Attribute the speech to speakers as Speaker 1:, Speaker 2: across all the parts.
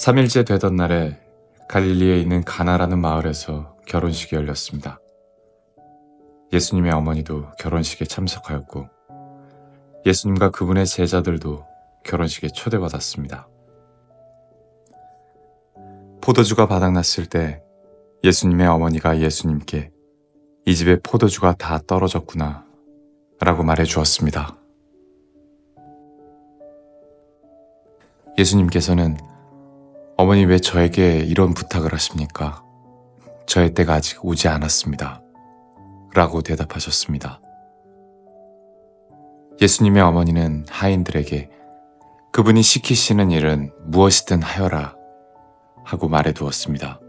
Speaker 1: 3일째 되던 날에 갈릴리에 있는 가나라는 마을에서 결혼식이 열렸습니다. 예수님의 어머니도 결혼식에 참석하였고 예수님과 그분의 제자들도 결혼식에 초대받았습니다. 포도주가 바닥났을 때 예수님의 어머니가 예수님께 이 집에 포도주가 다 떨어졌구나 라고 말해 주었습니다. 예수님께서는 어머니 왜 저에게 이런 부탁을 하십니까? 저의 때가 아직 오지 않았습니다. 라고 대답하셨습니다. 예수님의 어머니는 하인들에게 그분이 시키시는 일은 무엇이든 하여라 하고 말해 두었습니다.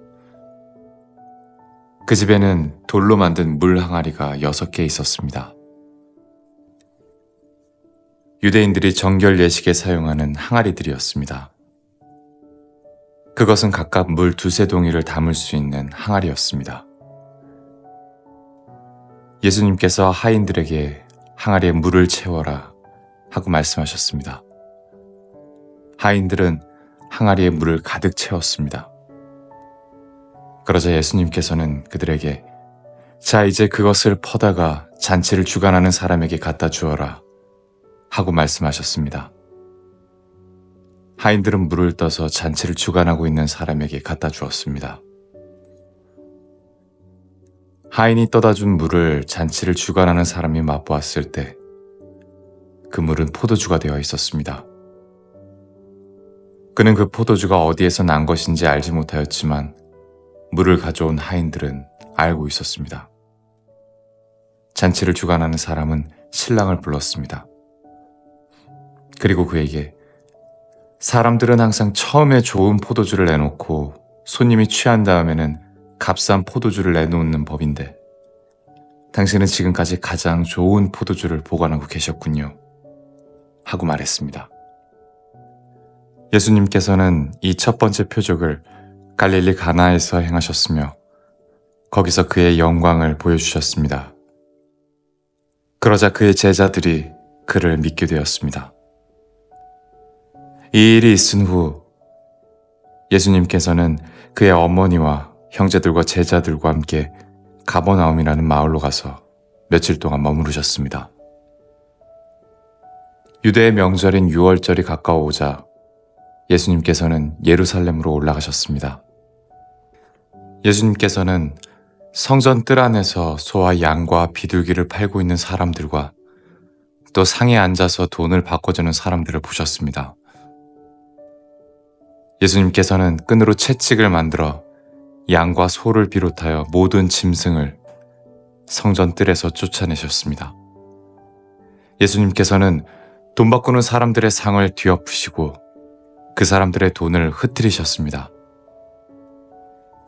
Speaker 1: 그 집에는 돌로 만든 물 항아리가 6개 있었습니다. 유대인들이 정결 예식에 사용하는 항아리들이었습니다. 그것은 각각 물 2-3동이를 담을 수 있는 항아리였습니다. 예수님께서 하인들에게 항아리에 물을 채워라 하고 말씀하셨습니다. 하인들은 항아리에 물을 가득 채웠습니다. 그러자 예수님께서는 그들에게 자, 이제 그것을 퍼다가 잔치를 주관하는 사람에게 갖다 주어라 하고 말씀하셨습니다. 하인들은 물을 떠서 잔치를 주관하고 있는 사람에게 갖다 주었습니다. 하인이 떠다 준 물을 잔치를 주관하는 사람이 맛보았을 때 그 물은 포도주가 되어 있었습니다. 그는 그 포도주가 어디에서 난 것인지 알지 못하였지만 물을 가져온 하인들은 알고 있었습니다. 잔치를 주관하는 사람은 신랑을 불렀습니다. 그리고 그에게 사람들은 항상 처음에 좋은 포도주를 내놓고 손님이 취한 다음에는 값싼 포도주를 내놓는 법인데 당신은 지금까지 가장 좋은 포도주를 보관하고 계셨군요. 하고 말했습니다. 예수님께서는 이 첫 번째 표적을 갈릴리 가나에서 행하셨으며 거기서 그의 영광을 보여주셨습니다. 그러자 그의 제자들이 그를 믿게 되었습니다. 이 일이 있은 후 예수님께서는 그의 어머니와 형제들과 제자들과 함께 가버나움이라는 마을로 가서 며칠 동안 머무르셨습니다. 유대의 명절인 유월절이 가까워오자 예수님께서는 예루살렘으로 올라가셨습니다. 예수님께서는 성전 뜰 안에서 소와 양과 비둘기를 팔고 있는 사람들과 또 상에 앉아서 돈을 바꿔주는 사람들을 보셨습니다. 예수님께서는 끈으로 채찍을 만들어 양과 소를 비롯하여 모든 짐승을 성전 뜰에서 쫓아내셨습니다. 예수님께서는 돈 바꾸는 사람들의 상을 뒤엎으시고 그 사람들의 돈을 흩트리셨습니다.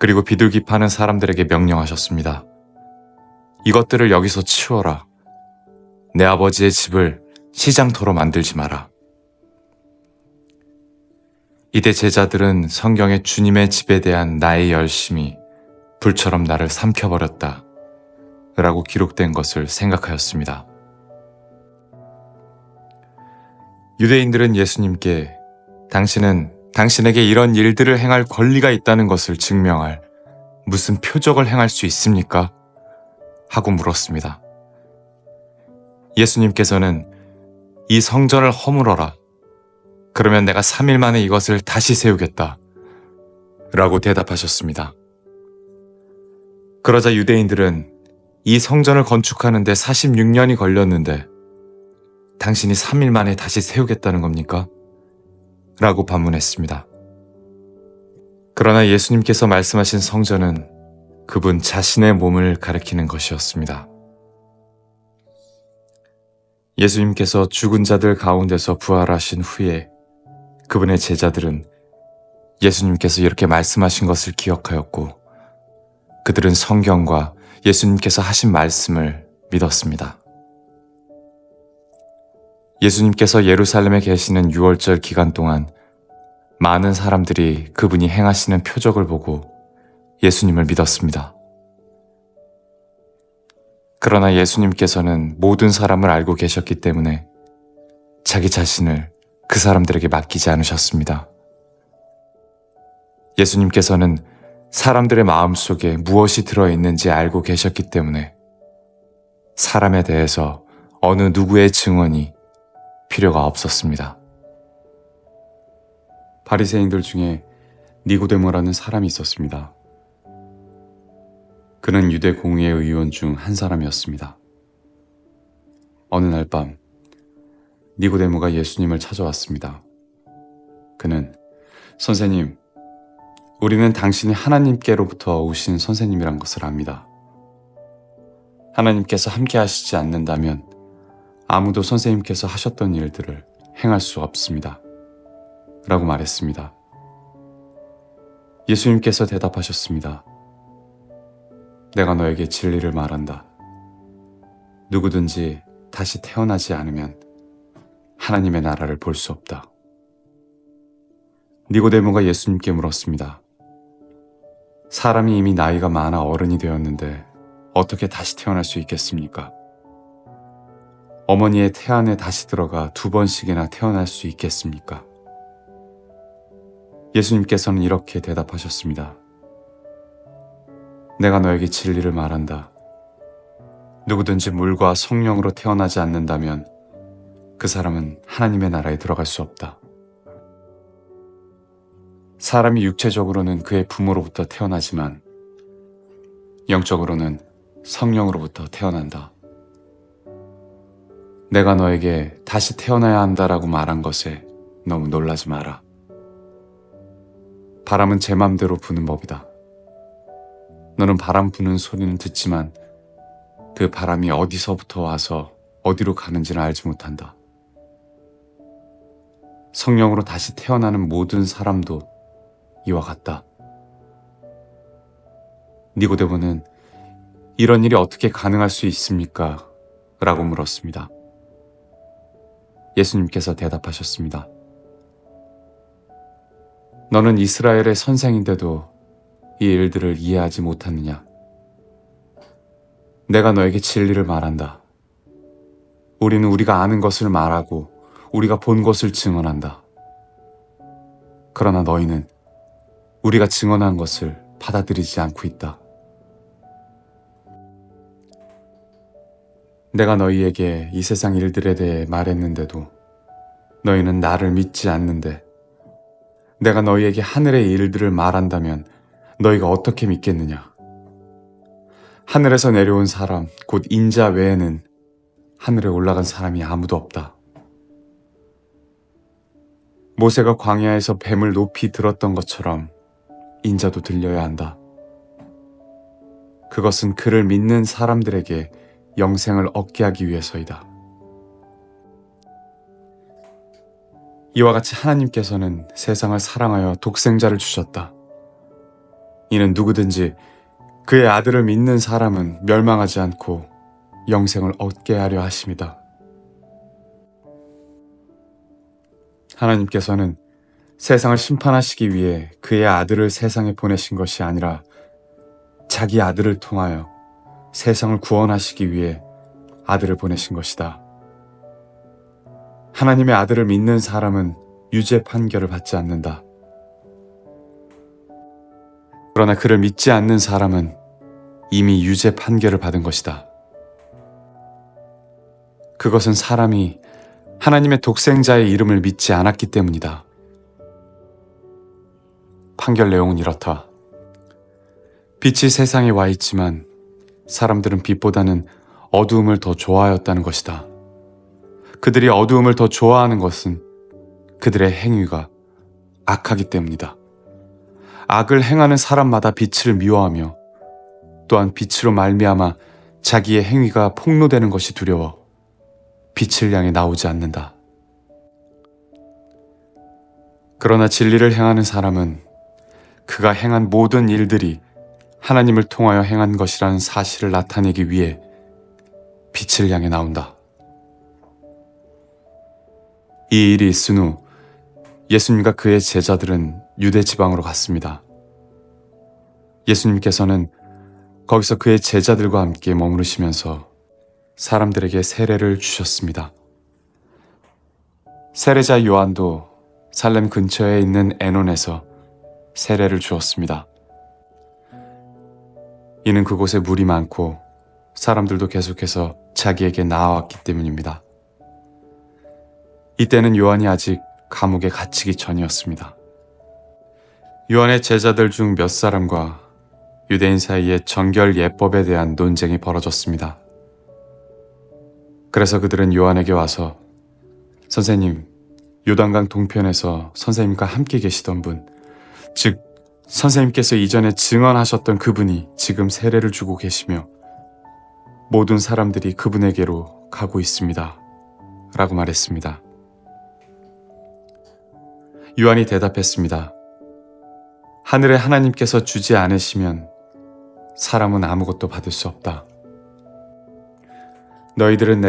Speaker 1: 그리고 비둘기 파는 사람들에게 명령하셨습니다. 이것들을 여기서 치워라. 내 아버지의 집을 시장터로 만들지 마라. 이때 제자들은 성경의 주님의 집에 대한 나의 열심이 불처럼 나를 삼켜버렸다 라고 기록된 것을 생각하였습니다. 유대인들은 예수님께 당신은 당신에게 이런 일들을 행할 권리가 있다는 것을 증명할 무슨 표적을 행할 수 있습니까? 하고 물었습니다. 예수님께서는 이 성전을 허물어라. 그러면 내가 3일 만에 이것을 다시 세우겠다. 라고 대답하셨습니다. 그러자 유대인들은 이 성전을 건축하는데 46년이 걸렸는데 당신이 3일 만에 다시 세우겠다는 겁니까? 라고 반문했습니다. 그러나 예수님께서 말씀하신 성전은 그분 자신의 몸을 가리키는 것이었습니다. 예수님께서 죽은 자들 가운데서 부활하신 후에 그분의 제자들은 예수님께서 이렇게 말씀하신 것을 기억하였고 그들은 성경과 예수님께서 하신 말씀을 믿었습니다. 예수님께서 예루살렘에 계시는 유월절 기간 동안 많은 사람들이 그분이 행하시는 표적을 보고 예수님을 믿었습니다. 그러나 예수님께서는 모든 사람을 알고 계셨기 때문에 자기 자신을 그 사람들에게 맡기지 않으셨습니다. 예수님께서는 사람들의 마음속에 무엇이 들어있는지 알고 계셨기 때문에 사람에 대해서 어느 누구의 증언이 필요가 없었습니다. 바리새인들 중에 니고데모라는 사람이 있었습니다. 그는 유대 공의회 의원 중 한 사람이었습니다. 어느 날 밤 니고데모가 예수님을 찾아왔습니다. 그는 선생님, 우리는 당신이 하나님께로부터 오신 선생님이란 것을 압니다. 하나님께서 함께 하시지 않는다면 아무도 선생님께서 하셨던 일들을 행할 수 없습니다. 라고 말했습니다. 예수님께서 대답하셨습니다. 내가 너에게 진리를 말한다. 누구든지 다시 태어나지 않으면 하나님의 나라를 볼 수 없다. 니고데모가 예수님께 물었습니다. 사람이 이미 나이가 많아 어른이 되었는데 어떻게 다시 태어날 수 있겠습니까? 어머니의 태안에 다시 들어가 2번씩이나 태어날 수 있겠습니까? 예수님께서는 이렇게 대답하셨습니다. 내가 너에게 진리를 말한다. 누구든지 물과 성령으로 태어나지 않는다면 그 사람은 하나님의 나라에 들어갈 수 없다. 사람이 육체적으로는 그의 부모로부터 태어나지만 영적으로는 성령으로부터 태어난다. 내가 너에게 다시 태어나야 한다라고 말한 것에 너무 놀라지 마라. 바람은 제 맘대로 부는 법이다. 너는 바람 부는 소리는 듣지만 그 바람이 어디서부터 와서 어디로 가는지는 알지 못한다. 성령으로 다시 태어나는 모든 사람도 이와 같다. 니고데모는 이런 일이 어떻게 가능할 수 있습니까? 라고 물었습니다. 예수님께서 대답하셨습니다. 너는 이스라엘의 선생인데도 이 일들을 이해하지 못하느냐? 내가 너에게 진리를 말한다. 우리는 우리가 아는 것을 말하고 우리가 본 것을 증언한다. 그러나 너희는 우리가 증언한 것을 받아들이지 않고 있다. 내가 너희에게 이 세상 일들에 대해 말했는데도 너희는 나를 믿지 않는데 내가 너희에게 하늘의 일들을 말한다면 너희가 어떻게 믿겠느냐? 하늘에서 내려온 사람, 곧 인자 외에는 하늘에 올라간 사람이 아무도 없다. 모세가 광야에서 뱀을 높이 들었던 것처럼 인자도 들려야 한다. 그것은 그를 믿는 사람들에게 영생을 얻게 하기 위해서이다. 이와 같이 하나님께서는 세상을 사랑하여 독생자를 주셨다. 이는 누구든지 그의 아들을 믿는 사람은 멸망하지 않고 영생을 얻게 하려 하심이다. 하나님께서는 세상을 심판하시기 위해 그의 아들을 세상에 보내신 것이 아니라 자기 아들을 통하여 세상을 구원하시기 위해 아들을 보내신 것이다. 하나님의 아들을 믿는 사람은 유죄 판결을 받지 않는다. 그러나 그를 믿지 않는 사람은 이미 유죄 판결을 받은 것이다. 그것은 사람이 하나님의 독생자의 이름을 믿지 않았기 때문이다. 판결 내용은 이렇다. 빛이 세상에 와 있지만 사람들은 빛보다는 어두움을 더 좋아하였다는 것이다. 그들이 어두움을 더 좋아하는 것은 그들의 행위가 악하기 때문이다. 악을 행하는 사람마다 빛을 미워하며 또한 빛으로 말미암아 자기의 행위가 폭로되는 것이 두려워 빛을 향해 나오지 않는다. 그러나 진리를 행하는 사람은 그가 행한 모든 일들이 하나님을 통하여 행한 것이라는 사실을 나타내기 위해 빛을 향해 나온다. 이 일이 있은 후 예수님과 그의 제자들은 유대 지방으로 갔습니다. 예수님께서는 거기서 그의 제자들과 함께 머무르시면서 사람들에게 세례를 주셨습니다. 세례자 요한도 살렘 근처에 있는 에논에서
Speaker 2: 세례를 주었습니다. 이는 그곳에 물이 많고 사람들도 계속해서 자기에게 나아왔기 때문입니다. 이때는 요한이 아직 감옥에 갇히기 전이었습니다. 요한의 제자들 중 몇 사람과 유대인 사이에 정결 예법에 대한 논쟁이 벌어졌습니다. 그래서 그들은 요한에게 와서 선생님, 요단강 동편에서 선생님과 함께 계시던 분, 즉 선생님께서 이전에 증언하셨던 그분이 지금 세례를 주고 계시며 모든 사람들이 그분에게로 가고 있습니다. 라고 말했습니다. 요한이 대답했습니다. 하늘에 하나님께서 주지 않으시면 사람은 아무것도 받을 수 없다. 너희들은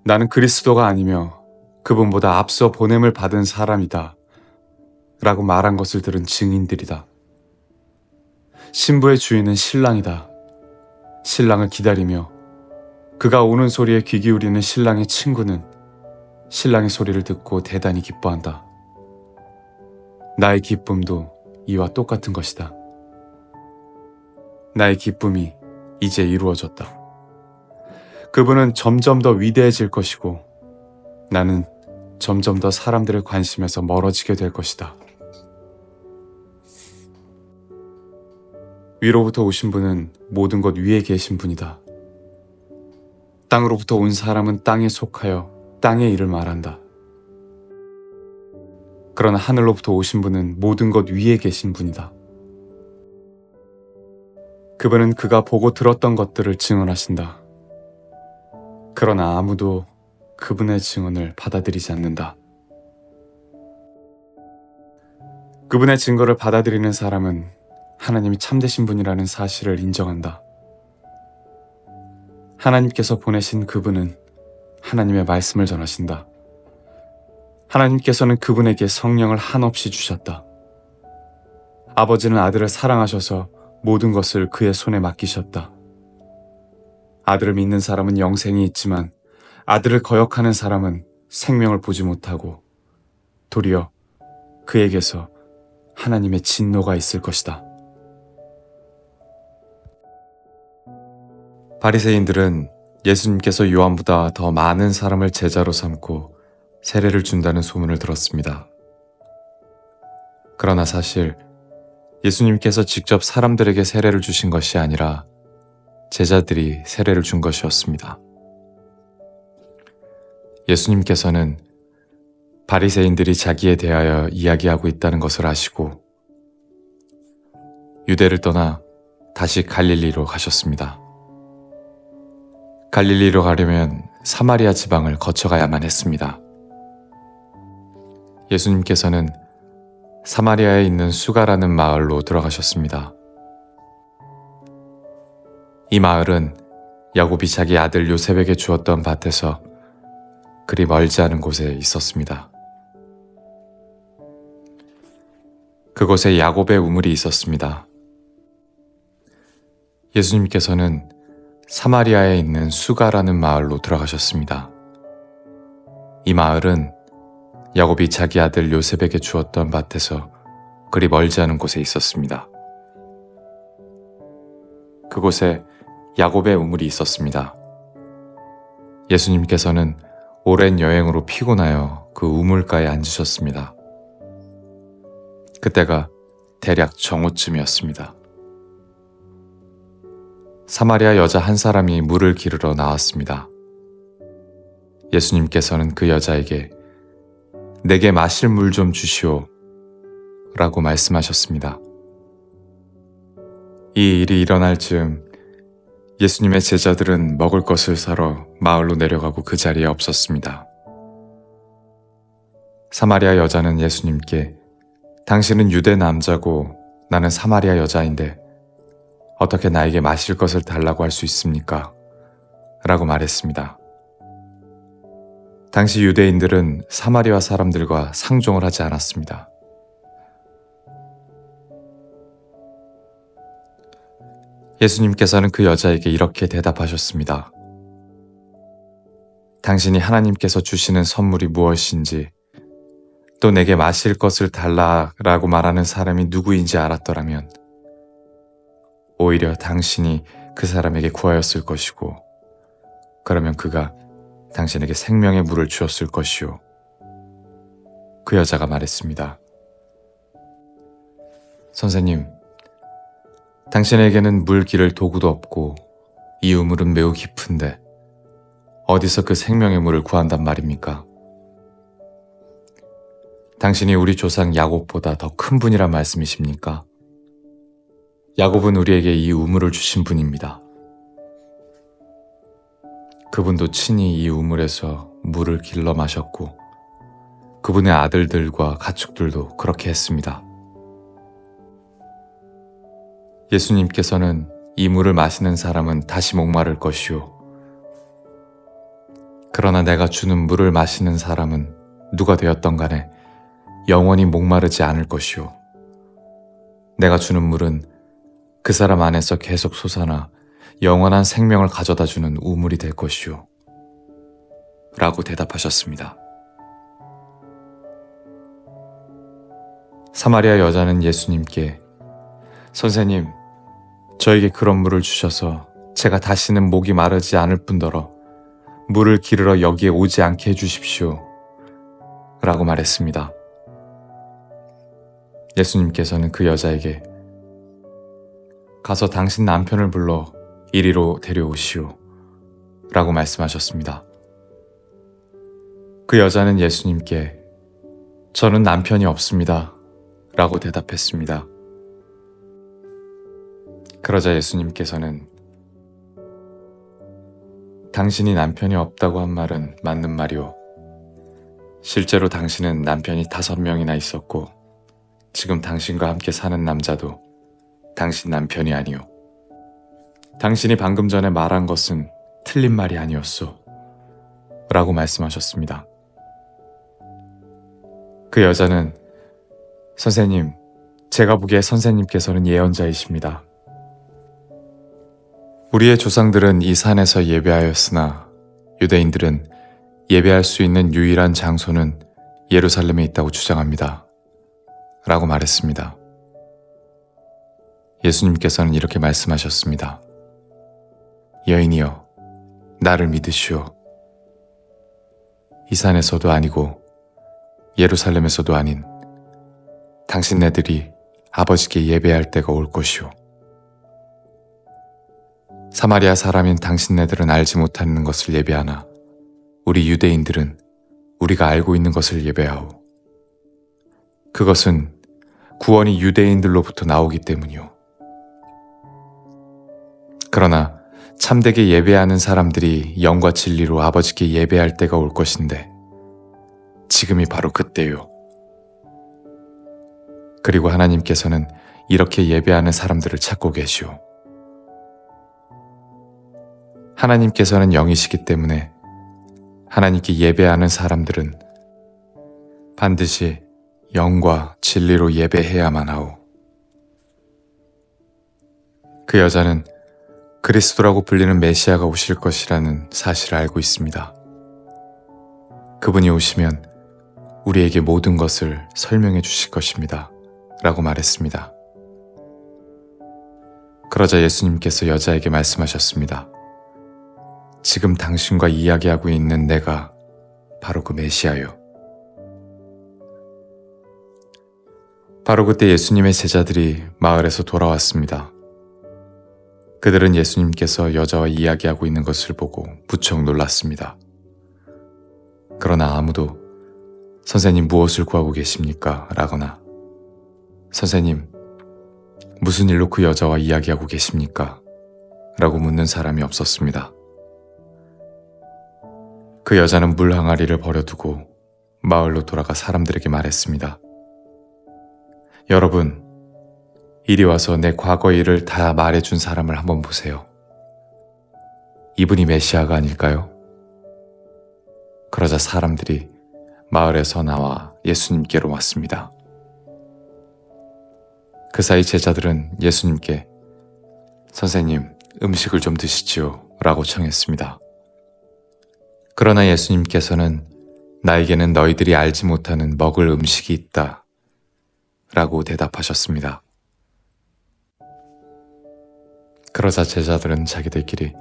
Speaker 2: 나는 그리스도가 아니며 그분보다 앞서 보냄을 받은 사람이다 라고 말한 것을 들은 증인들이다. 신부의 주인은 신랑이다. 신랑을 기다리며 그가 오는 소리에 귀 기울이는 신랑의 친구는 신랑의 소리를 듣고 대단히 기뻐한다. 나의 기쁨도 이와 똑같은 것이다. 나의 기쁨이 이제 이루어졌다. 그분은 점점 더 위대해질 것이고 나는 점점 더 사람들의 관심에서 멀어지게 될 것이다. 위로부터 오신 분은 모든 것 위에 계신 분이다. 땅으로부터 온 사람은 땅에 속하여 땅의 일을 말한다. 그러나 하늘로부터 오신 분은 모든 것 위에 계신 분이다. 그분은 그가 보고 들었던 것들을 증언하신다. 그러나 아무도 그분의 증언을 받아들이지 않는다. 그분의 증거를 받아들이는 사람은 하나님이 참되신 분이라는 사실을 인정한다. 하나님께서 보내신 그분은 하나님의 말씀을 전하신다. 하나님께서는 그분에게 성령을 한없이 주셨다. 아버지는 아들을 사랑하셔서 모든 것을 그의 손에 맡기셨다. 아들을 믿는 사람은 영생이 있지만 아들을 거역하는 사람은 생명을 보지 못하고 도리어 그에게서 하나님의 진노가 있을 것이다.
Speaker 1: 바리새인들은 예수님께서 요한보다 더 많은 사람을 제자로 삼고 세례를 준다는 소문을 들었습니다. 그러나 사실 예수님께서 직접 사람들에게 세례를 주신 것이 아니라 제자들이 세례를 준 것이었습니다. 예수님께서는 바리새인들이 자기에 대하여 이야기하고 있다는 것을 아시고 유대를 떠나 다시 갈릴리로 가셨습니다. 갈릴리로 가려면 사마리아 지방을 거쳐가야만 했습니다. 예수님께서는 사마리아에 있는 수가라는 마을로 들어가셨습니다. 이 마을은 야곱이 자기 아들 요셉에게 주었던 밭에서 그리 멀지 않은 곳에 있었습니다. 그곳에 야곱의 우물이 있었습니다. 예수님께서는 사마리아에 있는 수가라는 마을로 들어가셨습니다. 이 마을은 야곱이 자기 아들 요셉에게 주었던 밭에서 그리 멀지 않은 곳에 있었습니다. 그곳에 야곱의 우물이 있었습니다. 예수님께서는 오랜 여행으로 피곤하여 그 우물가에 앉으셨습니다. 그때가 대략 정오쯤이었습니다. 사마리아 여자 한 사람이 물을 기르러 나왔습니다. 예수님께서는 그 여자에게 내게 마실 물 좀 주시오 라고 말씀하셨습니다. 이 일이 일어날 즈음 예수님의 제자들은 먹을 것을 사러 마을로 내려가고 그 자리에 없었습니다. 사마리아 여자는 예수님께 당신은 유대 남자고 나는 사마리아 여자인데 어떻게 나에게 마실 것을 달라고 할 수 있습니까? 라고 말했습니다. 당시 유대인들은 사마리아 사람들과 상종을 하지 않았습니다. 예수님께서는 그 여자에게 이렇게 대답하셨습니다. 당신이 하나님께서 주시는 선물이 무엇인지 또 내게 마실 것을 달라라고 말하는 사람이 누구인지 알았더라면 오히려 당신이 그 사람에게 구하였을 것이고 그러면 그가 당신에게 생명의 물을 주었을 것이요. 그 여자가 말했습니다. 선생님, 당신에게는 물 기를 도구도 없고 이 우물은 매우 깊은데 어디서 그 생명의 물을 구한단 말입니까? 당신이 우리 조상 야곱보다 더 큰 분이란 말씀이십니까? 야곱은 우리에게 이 우물을 주신 분입니다. 그분도 친히 이 우물에서 물을 길러 마셨고 그분의 아들들과 가축들도 그렇게 했습니다. 예수님께서는 이 물을 마시는 사람은 다시 목마를 것이요. 그러나 내가 주는 물을 마시는 사람은 누가 되었던 간에 영원히 목마르지 않을 것이요. 내가 주는 물은 그 사람 안에서 계속 솟아나 영원한 생명을 가져다 주는 우물이 될 것이요. 라고 대답하셨습니다. 사마리아 여자는 예수님께 선생님, 저에게 그런 물을 주셔서 제가 다시는 목이 마르지 않을 뿐더러 물을 기르러 여기에 오지 않게 해주십시오. 라고 말했습니다. 예수님께서는 그 여자에게 가서 당신 남편을 불러 이리로 데려오시오. 라고 말씀하셨습니다. 그 여자는 예수님께 저는 남편이 없습니다. 라고 대답했습니다. 그러자 예수님께서는 당신이 남편이 없다고 한 말은 맞는 말이오. 실제로 당신은 남편이 5명이나 있었고 지금 당신과 함께 사는 남자도 당신 남편이 아니오. 당신이 방금 전에 말한 것은 틀린 말이 아니었소. 라고 말씀하셨습니다. 그 여자는 선생님, 제가 보기에 선생님께서는 예언자이십니다. 우리의 조상들은 이 산에서 예배하였으나 유대인들은 예배할 수 있는 유일한 장소는 예루살렘에 있다고 주장합니다. 라고 말했습니다. 예수님께서는 이렇게 말씀하셨습니다. 여인이여, 나를 믿으시오. 이 산에서도 아니고 예루살렘에서도 아닌 당신네들이 아버지께 예배할 때가 올 것이오. 사마리아 사람인 당신네들은 알지 못하는 것을 예배하나 우리 유대인들은 우리가 알고 있는 것을 예배하오. 그것은 구원이 유대인들로부터 나오기 때문이오. 그러나 참되게 예배하는 사람들이 영과 진리로 아버지께 예배할 때가 올 것인데 지금이 바로 그때요. 그리고 하나님께서는 이렇게 예배하는 사람들을 찾고 계시오. 하나님께서는 영이시기 때문에 하나님께 예배하는 사람들은 반드시 영과 진리로 예배해야만 하오. 그 여자는 그리스도라고 불리는 메시아가 오실 것이라는 사실을 알고 있습니다. 그분이 오시면 우리에게 모든 것을 설명해 주실 것입니다. 라고 말했습니다. 그러자 예수님께서 여자에게 말씀하셨습니다. 지금 당신과 이야기하고 있는 내가 바로 그 메시아요. 바로 그때 예수님의 제자들이 마을에서 돌아왔습니다. 그들은 예수님께서 여자와 이야기하고 있는 것을 보고 무척 놀랐습니다. 그러나 아무도 선생님 무엇을 구하고 계십니까? 라거나 선생님 무슨 일로 그 여자와 이야기하고 계십니까? 라고 묻는 사람이 없었습니다. 그 여자는 물 항아리를 버려두고 마을로 돌아가 사람들에게 말했습니다. 여러분, 이리 와서 내 과거 일을 다 말해준 사람을 한번 보세요. 이분이 메시아가 아닐까요? 그러자 사람들이 마을에서 나와 예수님께로 왔습니다. 그 사이 제자들은 예수님께 선생님, 음식을 좀 드시지요 라고 청했습니다. 그러나 예수님께서는 나에게는 너희들이 알지 못하는 먹을 음식이 있다. 라고 대답하셨습니다. 그러자 제자들은 자기들끼리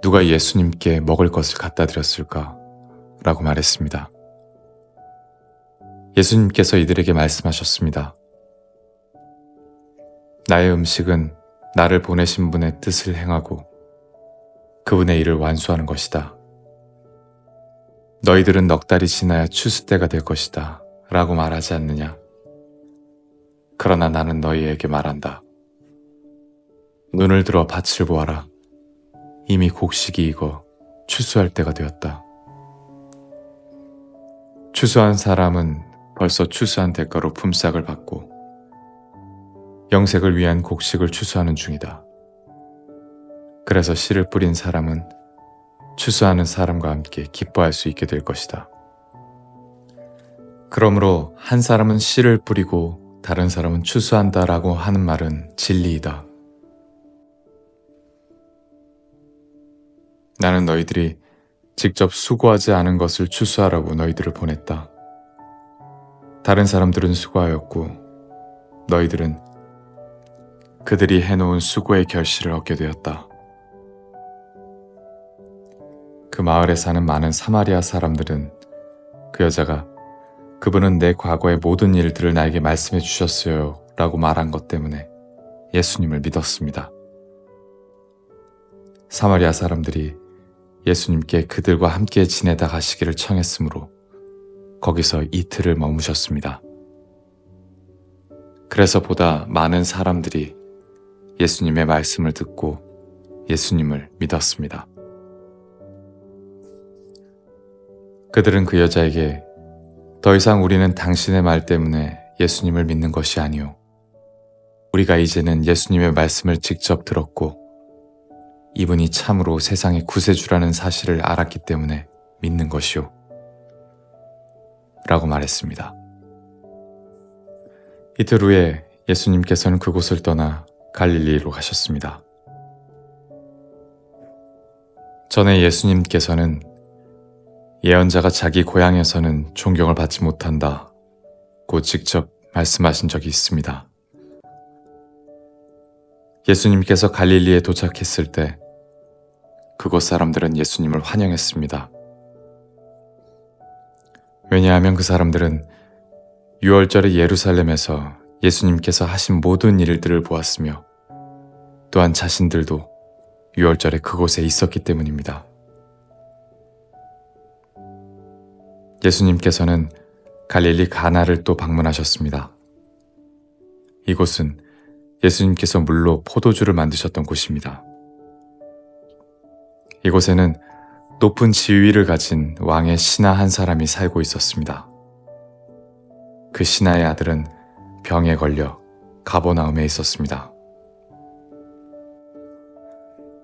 Speaker 1: 누가 예수님께 먹을 것을 갖다 드렸을까? 라고 말했습니다. 예수님께서 이들에게 말씀하셨습니다. 나의 음식은 나를 보내신 분의 뜻을 행하고 그분의 일을 완수하는 것이다. 너희들은 넉 달이 지나야 추수 때가 될 것이다. 라고 말하지 않느냐? 그러나 나는 너희에게 말한다. 눈을 들어 밭을 보아라. 이미 곡식이 익어 추수할 때가 되었다. 추수한 사람은 벌써 추수한 대가로 품삯을 받고 영색을 위한 곡식을 추수하는 중이다. 그래서 씨를 뿌린 사람은 추수하는 사람과 함께 기뻐할 수 있게 될 것이다. 그러므로 한 사람은 씨를 뿌리고 다른 사람은 추수한다라고 하는 말은 진리이다. 나는 너희들이 직접 수고하지 않은 것을 추수하라고 너희들을 보냈다. 다른 사람들은 수고하였고 너희들은 그들이 해놓은 수고의 결실을 얻게 되었다. 그 마을에 사는 많은 사마리아 사람들은 그 여자가 그분은 내 과거의 모든 일들을 나에게 말씀해 주셨어요 라고 말한 것 때문에 예수님을 믿었습니다. 사마리아 사람들이 예수님께 그들과 함께 지내다 가시기를 청했으므로 거기서 이틀을 머무셨습니다. 그래서 보다 많은 사람들이 예수님의 말씀을 듣고 예수님을 믿었습니다. 그들은 그 여자에게 더 이상 우리는 당신의 말 때문에 예수님을 믿는 것이 아니오. 우리가 이제는 예수님의 말씀을 직접 들었고 이분이 참으로 세상의 구세주라는 사실을 알았기 때문에 믿는 것이오. 라고 말했습니다. 이틀 후에 예수님께서는 그곳을 떠나 갈릴리로 가셨습니다. 전에 예수님께서는 예언자가 자기 고향에서는 존경을 받지 못한다고 직접 말씀하신 적이 있습니다. 예수님께서 갈릴리에 도착했을 때 그곳 사람들은 예수님을 환영했습니다. 왜냐하면 그 사람들은 유월절에 예루살렘에서 예수님께서 하신 모든 일들을 보았으며 또한 자신들도 유월절에 그곳에 있었기 때문입니다. 예수님께서는 갈릴리 가나를 또 방문하셨습니다. 이곳은 예수님께서 물로 포도주를 만드셨던 곳입니다. 이곳에는 높은 지위를 가진 왕의 신하 한 사람이 살고 있었습니다. 그 신하의 아들은 병에 걸려 가버나움에 있었습니다.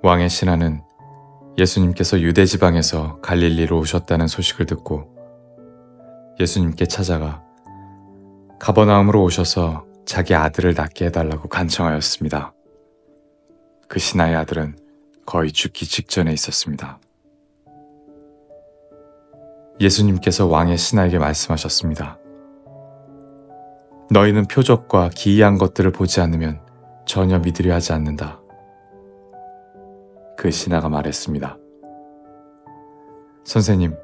Speaker 1: 왕의 신하는 예수님께서 유대 지방에서 갈릴리로 오셨다는 소식을 듣고 예수님께 찾아가 가버나움으로 오셔서 자기 아들을 낫게 해달라고 간청하였습니다. 그 신하의 아들은 거의 죽기 직전에 있었습니다. 예수님께서 왕의 신하에게 말씀하셨습니다. 너희는 표적과 기이한 것들을 보지 않으면 전혀 믿으려 하지 않는다. 그 신하가 말했습니다. 선생님,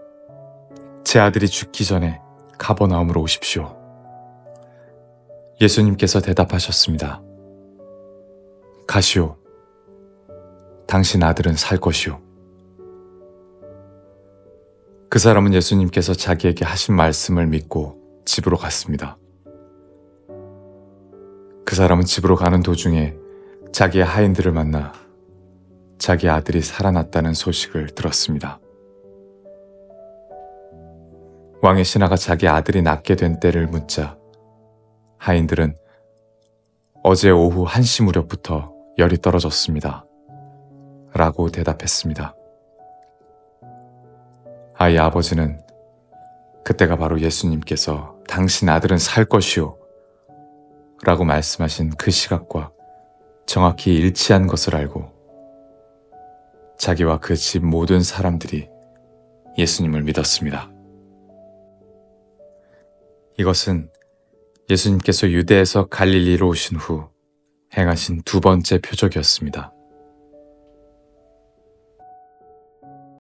Speaker 1: 제 아들이 죽기 전에 가버나움으로 오십시오. 예수님께서 대답하셨습니다. 가시오. 당신 아들은 살 것이오. 그 사람은 예수님께서 자기에게 하신 말씀을 믿고 집으로 갔습니다. 그 사람은 집으로 가는 도중에 자기의 하인들을 만나 자기 아들이 살아났다는 소식을 들었습니다. 왕의 신하가 자기 아들이 낫게 된 때를 묻자 하인들은 어제 오후 1시 무렵부터 열이 떨어졌습니다. 라고 대답했습니다. 아이 아버지는 그때가 바로 예수님께서 당신 아들은 살 것이오 라고 말씀하신 그 시각과 정확히 일치한 것을 알고 자기와 그 집 모든 사람들이 예수님을 믿었습니다. 이것은 예수님께서 유대에서 갈릴리로 오신 후 행하신 두 번째 표적이었습니다.